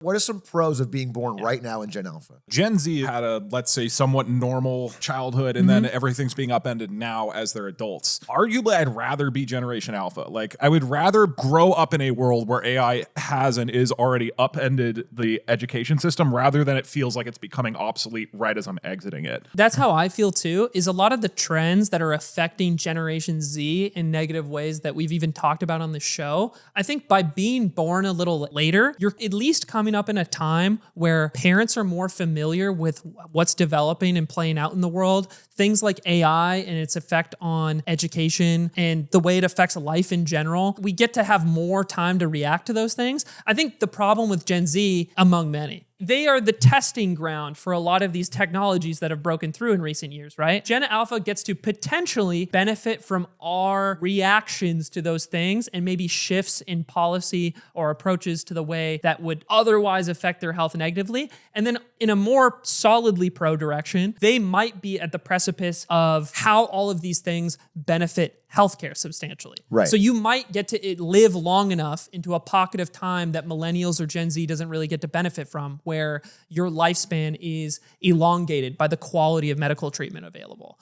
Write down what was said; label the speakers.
Speaker 1: What are some pros of being born right now in Gen Alpha?
Speaker 2: Gen Z had a, let's say, somewhat normal childhood, and then everything's being upended now as they're adults. Arguably, I'd rather be Generation Alpha. Like, I would rather grow up in a world where AI has and is already upended the education system rather than it feels like it's becoming obsolete right as I'm exiting it.
Speaker 3: That's how I feel too, is a lot of the trends that are affecting Generation Z in negative ways that we've even talked about on the show. I think by being born a little later, you're at least coming up in a time where parents are more familiar with what's developing and playing out in the world. Things like AI and its effect on education and the way it affects life in general. We get to have more time to react to those things. I think the problem with Gen Z, among many, they are the testing ground for a lot of these technologies that have broken through in recent years, right? Gen Alpha gets to potentially benefit from our reactions to those things and maybe shifts in policy or approaches to the way that would otherwise affect their health negatively. And then in a more solidly pro direction, they might be at the precipice of how all of these things benefit healthcare substantially.
Speaker 1: Right.
Speaker 3: So you might get to live long enough into a pocket of time that millennials or Gen Z doesn't really get to benefit from, where your lifespan is elongated by the quality of medical treatment available.